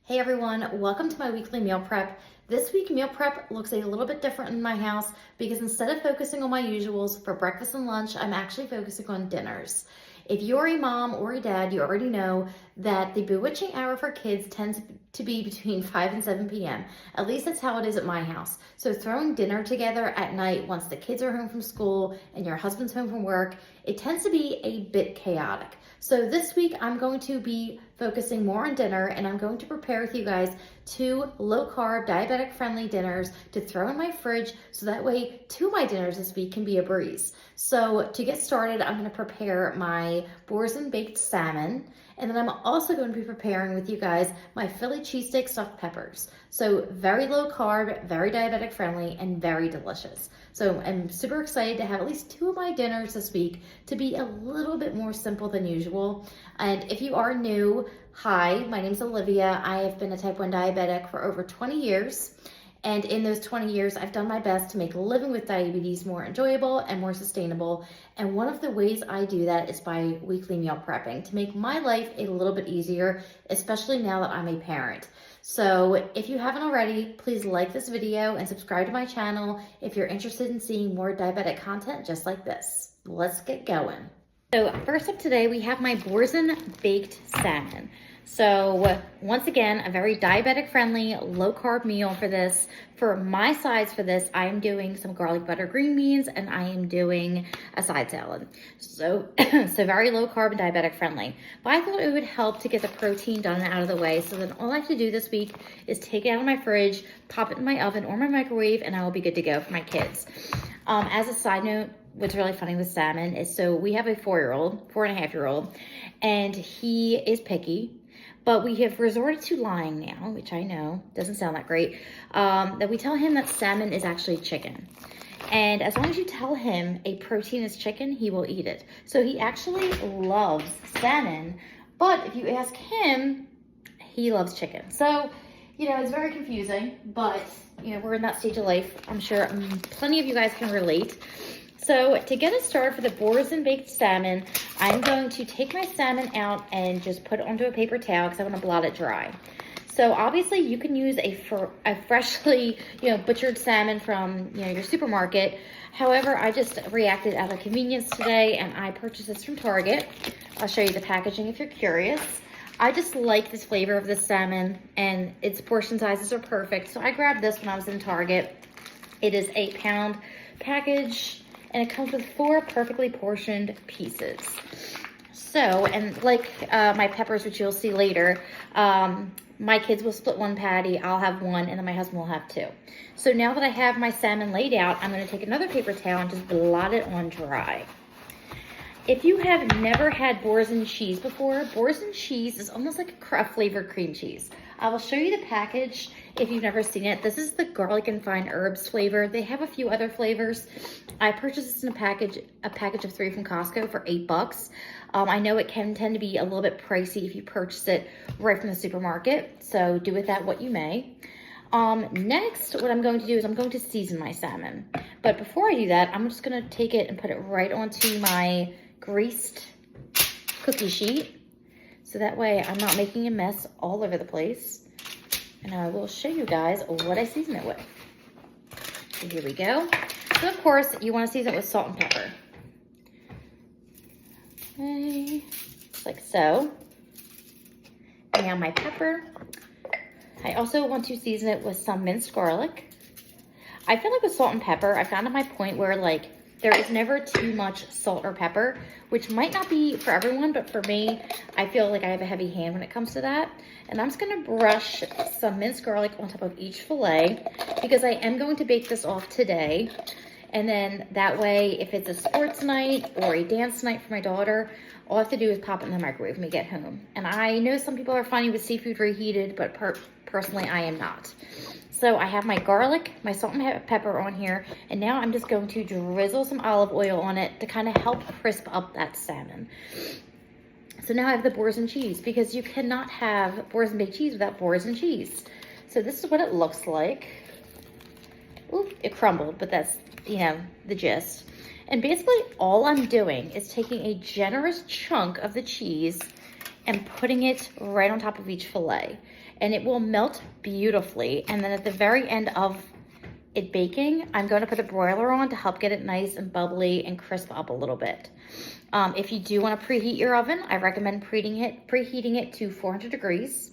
Hey everyone, welcome to my weekly meal prep. This week meal prep looks a little bit different in my house because instead of focusing on my usuals for breakfast and lunch, I'm actually focusing on dinners. If you're a mom or a dad, you already know that the bewitching hour for kids tends to be between 5 and 7 p.m. At least that's how it is at my house. So throwing dinner together at night once the kids are home from school and your husband's home from work, it tends to be a bit chaotic. So this week I'm going to be focusing more on dinner, and I'm going to prepare with you guys 2 low-carb, diabetic-friendly dinners to throw in my fridge so that way 2 of my dinners this week can be a breeze. So to get started, I'm going to prepare my Boursin baked salmon, and then I'm also going to be preparing with you guys my Philly cheesesteak stuffed peppers. So very low carb, very diabetic friendly, and very delicious. So I'm super excited to have at least 2 of my dinners this week to be a little bit more simple than usual. And if you are new, hi, my name is Olivia. I have been a type 1 diabetic for over 20 years. And in those 20 years, I've done my best to make living with diabetes more enjoyable and more sustainable. And one of the ways I do that is by weekly meal prepping to make my life a little bit easier, especially now that I'm a parent. So if you haven't already, please like this video and subscribe to my channel if you're interested in seeing more diabetic content just like this. Let's get going. So first up today, we have my Boursin baked salmon. So once again, a very diabetic friendly, low carb meal for this. For my sides for this, I am doing some garlic butter green beans and I am doing a side salad. So, so very low carb and diabetic friendly. But I thought it would help to get the protein done and out of the way. So then all I have to do this week is take it out of my fridge, pop it in my oven or my microwave, and I will be good to go for my kids. As a side note, what's really funny with salmon is, so we have a 4.5-year-old, and he is picky. But we have resorted to lying now, which I know doesn't sound that great, that we tell him that salmon is actually chicken. And as long as you tell him a protein is chicken, he will eat it. So he actually loves salmon, but if you ask him, he loves chicken. So, you know, it's very confusing, but, you know, we're in that stage of life. I'm sure plenty of you guys can relate. So to get us started for the Boursin baked salmon, I'm going to take my salmon out and just put it onto a paper towel because I want to blot it dry. So obviously you can use a freshly, butchered salmon from, your supermarket. However, I just reacted out of convenience today and I purchased this from Target. I'll show you the packaging if you're curious. I just like this flavor of the salmon and its portion sizes are perfect. So I grabbed this when I was in Target. It is a pound package, and it comes with 4 perfectly portioned pieces. So, and like my peppers, which you'll see later, my kids will split 1 patty, I'll have 1, and then my husband will have 2. So now that I have my salmon laid out, I'm gonna take another paper towel and just blot it on dry. If you have never had Boursin cheese before, Boursin cheese is almost like a flavored cream cheese. I will show you the package if you've never seen it. This is the garlic and fine herbs flavor. They have a few other flavors. I purchased this in a package of 3 from Costco for $8. I know it can tend to be a little bit pricey if you purchase it right from the supermarket, so do with that what you may. Next, what I'm going to do is I'm going to season my salmon. But before I do that, I'm just gonna take it and put it right onto my greased cookie sheet. So that way I'm not making a mess all over the place. And I will show you guys what I season it with. So here we go. So of course, you want to season it with salt and pepper. Okay, just like so. Now my pepper. I also want to season it with some minced garlic. I feel like with salt and pepper, I've gotten to my point where there is never too much salt or pepper, which might not be for everyone, but for me, I feel like I have a heavy hand when it comes to that. And I'm just gonna brush some minced garlic on top of each fillet because I am going to bake this off today. And then that way, if it's a sports night or a dance night for my daughter, all I have to do is pop it in the microwave when we get home. And I know some people are funny with seafood reheated, but personally, I am not. So I have my garlic, my salt and pepper on here, and now I'm just going to drizzle some olive oil on it to kind of help crisp up that salmon. So now I have the Boursin cheese because you cannot have Boursin baked cheese without Boursin cheese. So this is what it looks like. Ooh, it crumbled, but that's, the gist. And basically all I'm doing is taking a generous chunk of the cheese and putting it right on top of each fillet. and it will melt beautifully. And then at the very end of it baking, I'm going to put the broiler on to help get it nice and bubbly and crisp up a little bit. If you do want to preheat your oven, I recommend preheating it to 400 degrees.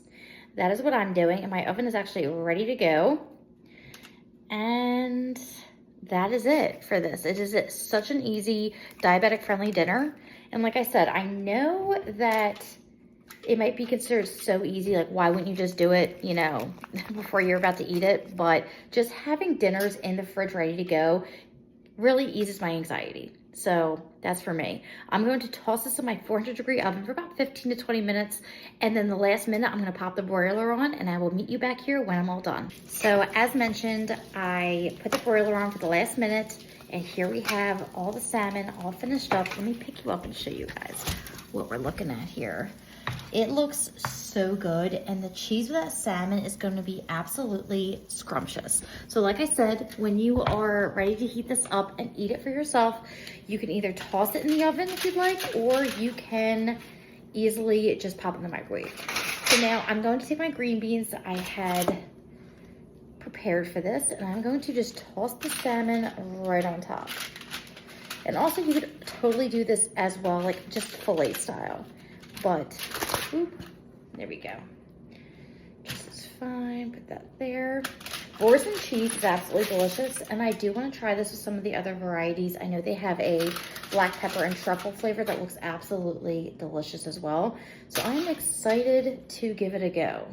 That is what I'm doing, and my oven is actually ready to go. And that is it for this. It is such an easy diabetic friendly dinner. And like I said, I know that it might be considered so easy, like why wouldn't you just do it, you know, before you're about to eat it? But just having dinners in the fridge ready to go really eases my anxiety. So that's for me. I'm going to toss this in my 400 degree oven for about 15 to 20 minutes. And then the last minute, I'm gonna pop the broiler on, and I will meet you back here when I'm all done. So as mentioned, I put the broiler on for the last minute, and here we have all the salmon all finished up. Let me pick you up and show you guys what we're looking at here. It looks so good, and the cheese with that salmon is going to be absolutely scrumptious. So like I said, when you are ready to heat this up and eat it for yourself, you can either toss it in the oven if you'd like, or you can easily just pop it in the microwave. So now I'm going to take my green beans that I had prepared for this, and I'm going to just toss the salmon right on top. And also you could totally do this as well, like just fillet style. But, oop, there we go. This is fine, put that there. Boursin cheese is absolutely delicious, and I do want to try this with some of the other varieties. I know they have a black pepper and truffle flavor that looks absolutely delicious as well. So I'm excited to give it a go.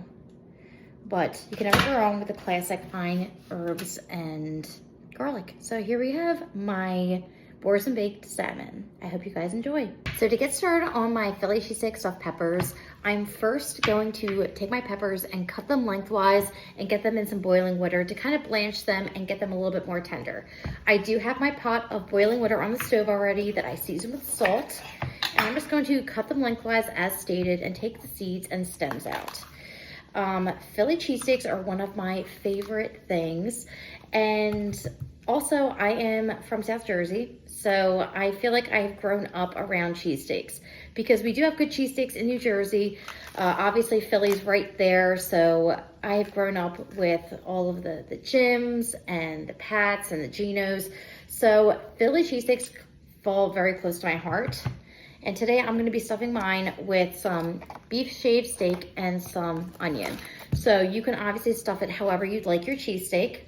But you can never go wrong with the classic pine, herbs, and garlic. So here we have my Boursin baked salmon. I hope you guys enjoy. So to get started on my Philly cheesesteak stuffed peppers, I'm first going to take my peppers and cut them lengthwise and get them in some boiling water to kind of blanch them and get them a little bit more tender. I do have my pot of boiling water on the stove already that I season with salt, and I'm just going to cut them lengthwise as stated and take the seeds and stems out. Philly cheesesteaks are one of my favorite things, and also I am from South Jersey, so I feel like I've grown up around cheesesteaks because we do have good cheesesteaks in New Jersey. Obviously Philly's right there, so I've grown up with all of the Jims and the Pats and the Genos. So Philly cheesesteaks fall very close to my heart. And today I'm going to be stuffing mine with some beef shaved steak and some onion. So you can obviously stuff it however you'd like your cheesesteak.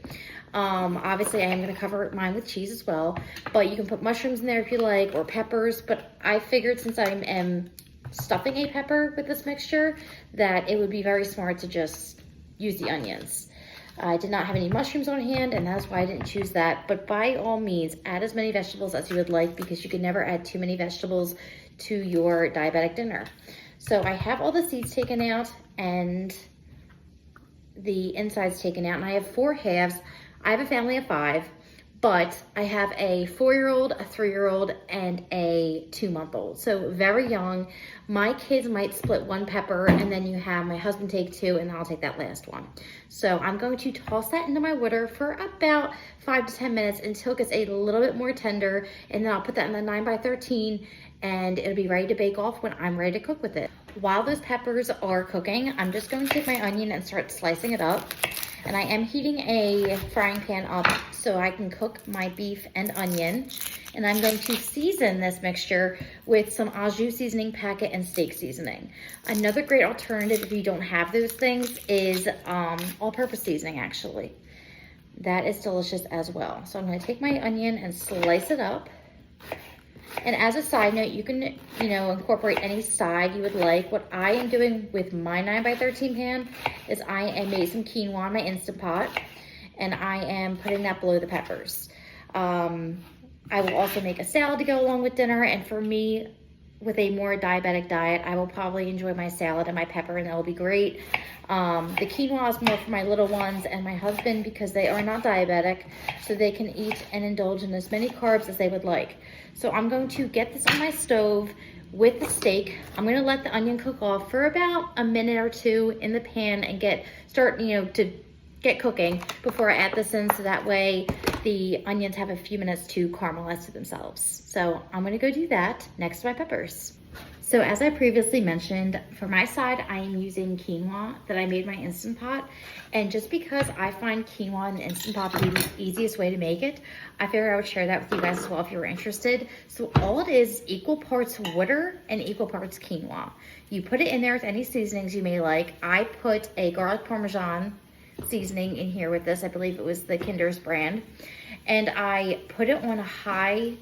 Obviously I am going to cover mine with cheese as well, but you can put mushrooms in there if you like, or peppers. But I figured since I am stuffing a pepper with this mixture that it would be very smart to just use the onions. I did not have any mushrooms on hand, and that's why I didn't choose that. But by all means, add as many vegetables as you would like, because you can never add too many vegetables to your diabetic dinner. So I have all the seeds taken out and the insides taken out, and I have 4 halves. I have a family of 5, but I have a 4-year-old, a 3-year-old, and a 2-month-old. So very young. My kids might split 1 pepper, and then you have my husband take 2, and then I'll take that last one. So I'm going to toss that into my water for about 5 to 10 minutes until it gets a little bit more tender, and then I'll put that in the 9x13, and it'll be ready to bake off when I'm ready to cook with it. While those peppers are cooking, I'm just going to take my onion and start slicing it up. And I am heating a frying pan up so I can cook my beef and onion. And I'm going to season this mixture with some au jus seasoning packet and steak seasoning. Another great alternative if you don't have those things is all-purpose seasoning, actually. That is delicious as well. So I'm going to take my onion and slice it up. And as a side note, you can, incorporate any side you would like. What I am doing with my 9x13 pan is I made some quinoa in my Instant Pot, and I am putting that below the peppers. I will also make a salad to go along with dinner, and for me, with a more diabetic diet, I will probably enjoy my salad and my pepper, and that will be great. The quinoa is more for my little ones and my husband because they are not diabetic, so they can eat and indulge in as many carbs as they would like. So I'm going to get this on my stove with the steak. I'm going to let the onion cook off for about a minute or 2 in the pan and start to get cooking before I add this in, so that way the onions have a few minutes to caramelize to themselves. So I'm going to go do that next to my peppers. So as I previously mentioned, for my side, I am using quinoa that I made my Instant Pot. And just because I find quinoa in the Instant Pot to be the easiest way to make it, I figured I would share that with you guys as well if you were interested. So all it is equal parts water and equal parts quinoa. You put it in there with any seasonings you may like. I put a garlic parmesan seasoning in here with this. I believe it was the Kinder's brand. And I put it on a high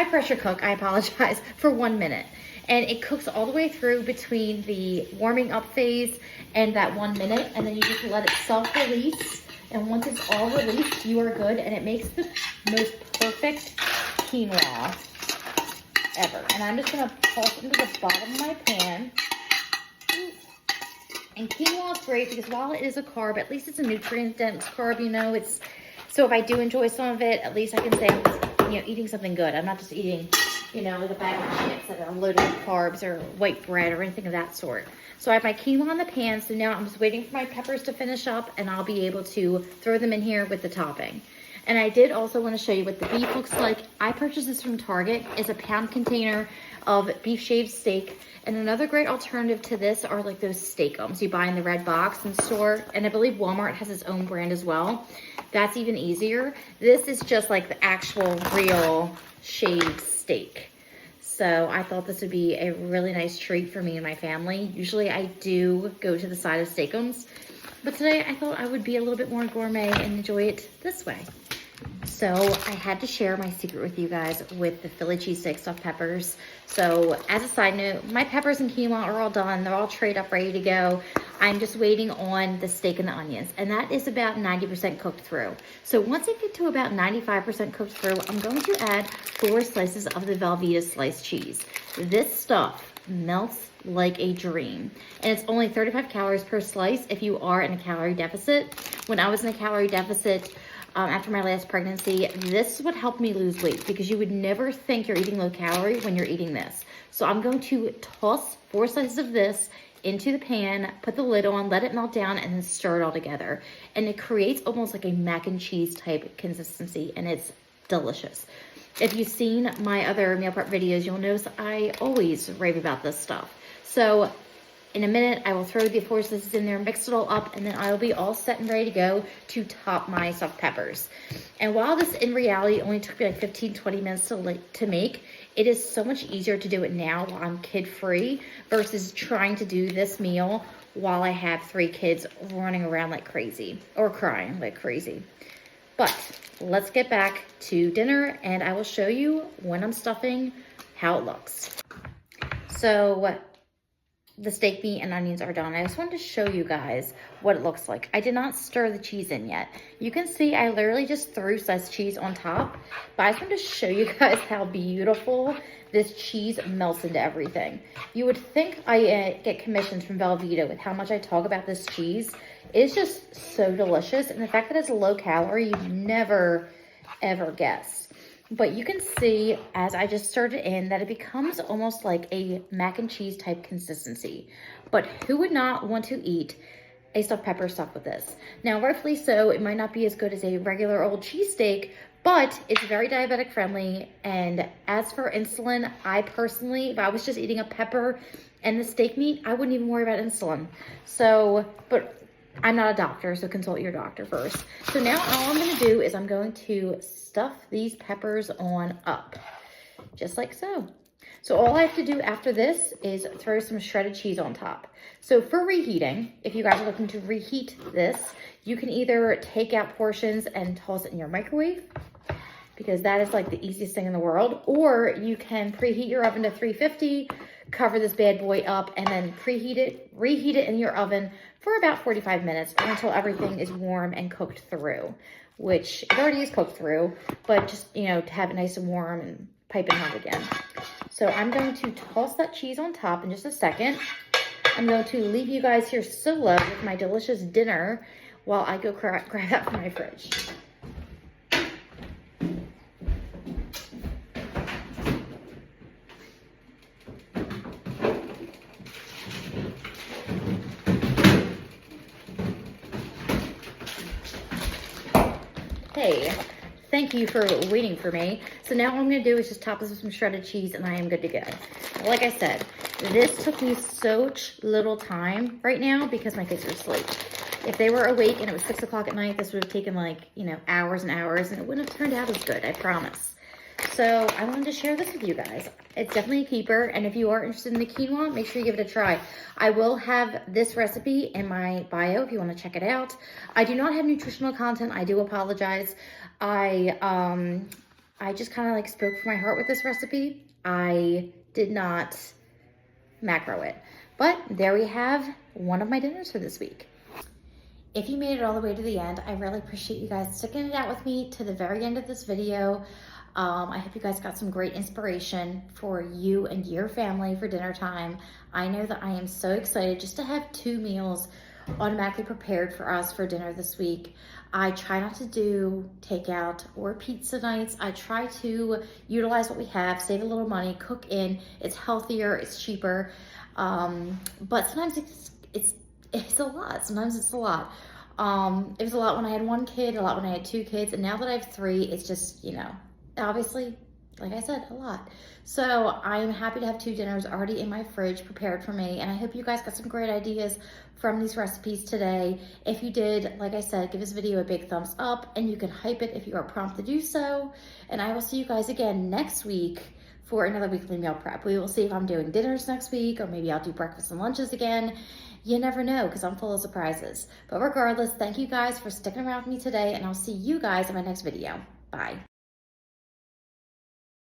pressure cook, I apologize, for 1 minute. And it cooks all the way through between the warming up phase and that 1 minute. And then you just let it self-release. And once it's all released, you are good. And it makes the most perfect quinoa ever. And I'm just gonna toss it into the bottom of my pan. And quinoa is great because while it is a carb, at least it's a nutrient-dense carb, you know. So if I do enjoy some of it, at least I can say I'm just, eating something good. I'm not just eating, like a bag of chips that are loaded with carbs or white bread or anything of that sort. So I have my quinoa in the pan, so now I'm just waiting for my peppers to finish up and I'll be able to throw them in here with the topping. And I did also want to show you what the beef looks like. I purchased this from Target. It's a pound container of beef shaved steak. And another great alternative to this are like those steakums you buy in the red box in the store. And I believe Walmart has its own brand as well. That's even easier. This is just like the actual real shaved steak. So I thought this would be a really nice treat for me and my family. Usually I do go to the side of steakums, but today I thought I would be a little bit more gourmet and enjoy it this way. So I had to share my secret with you guys with the Philly cheesesteak stuffed peppers. So as a side note, my peppers and quinoa are all done. They're all trayed up, ready to go. I'm just waiting on the steak and the onions, and that is about 90% cooked through. So once I get to about 95% cooked through, I'm going to add 4 slices of the Velveeta sliced cheese. This stuff melts like a dream, and it's only 35 calories per slice if you are in a calorie deficit. When I was in a calorie deficit, after my last pregnancy, this is what helped me lose weight, because you would never think you're eating low calorie when you're eating this. So I'm going to toss 4 slices of this into the pan, put the lid on, let it melt down, and then stir it all together. And it creates almost like a mac and cheese type consistency, and it's delicious. If you've seen my other meal prep videos, you'll notice I always rave about this stuff. So in a minute, I will throw the 4 slices in there, mix it all up, and then I will be all set and ready to go to top my stuffed peppers. And while this in reality only took me like 15-20 minutes to make, it is so much easier to do it now while I'm kid-free versus trying to do this meal while I have 3 kids running around like crazy or crying like crazy. But let's get back to dinner, and I will show you when I'm stuffing how it looks. So the steak, meat, and onions are done. I just wanted to show you guys what it looks like. I did not stir the cheese in yet. You can see I literally just threw sliced cheese on top, but I just wanted to show you guys how beautiful this cheese melts into everything. You would think I get commissions from Velveeta with how much I talk about this cheese. It's just so delicious, and the fact that it's low calorie, you'd never, ever guess. But you can see as I just stirred it in that it becomes almost like a mac and cheese type consistency. But who would not want to eat a stuffed pepper stuffed with this? Now, rightfully so, it might not be as good as a regular old cheesesteak, but it's very diabetic friendly. And as for insulin, I personally, if I was just eating a pepper and the steak meat, I wouldn't even worry about insulin. So, but I'm not a doctor, so consult your doctor first. So now all I'm gonna do is I'm going to stuff these peppers on up, just like so. So all I have to do after this is throw some shredded cheese on top. So for reheating, if you guys are looking to reheat this, you can either take out portions and toss it in your microwave, because that is like the easiest thing in the world, or you can preheat your oven to 350, cover this bad boy up, and then reheat it in your oven for about 45 minutes or until everything is warm and cooked through, which it already is cooked through, but just, to have it nice and warm and piping hot again. So I'm going to toss that cheese on top in just a second. I'm going to leave you guys here solo with my delicious dinner while I go grab that from my fridge. Hey, thank you for waiting for me. So now all I'm gonna do is just top this with some shredded cheese and I am good to go. Like I said, this took me such little time right now because my kids are asleep. If they were awake and it was 6 o'clock at night, this would have taken like, you know, hours and hours, and it wouldn't have turned out as good, I promise. So I wanted to share this with you guys. It's definitely a keeper, and if you are interested in the quinoa, make sure you give it a try. I will have this recipe in my bio if you want to check it out. I do not have nutritional content. I do apologize. I just kind of like spoke from my heart with this recipe. I did not macro it. But there we have one of my dinners for this week. If you made it all the way to the end, I really appreciate you guys sticking it out with me to the very end of this video. I hope you guys got some great inspiration for you and your family for dinner time. I know that I am so excited just to have 2 meals automatically prepared for us for dinner this week. I try not to do takeout or pizza nights. I try to utilize what we have, save a little money, cook in. It's healthier, it's cheaper, but sometimes it's a lot. Sometimes it's a lot. It was a lot when I had 1 kid, a lot when I had 2 kids, and now that I have 3, it's just, you know, obviously, like I said, a lot. So I'm happy to have 2 dinners already in my fridge prepared for me, and I hope you guys got some great ideas from these recipes today. If you did, like I said, give this video a big thumbs up, and you can hype it if you are prompted to do so. And I will see you guys again next week for another weekly meal prep. We will see if I'm doing dinners next week, or maybe I'll do breakfast and lunches again. You never know, because I'm full of surprises. But regardless, thank you guys for sticking around with me today, and I'll see you guys in my next video. Bye.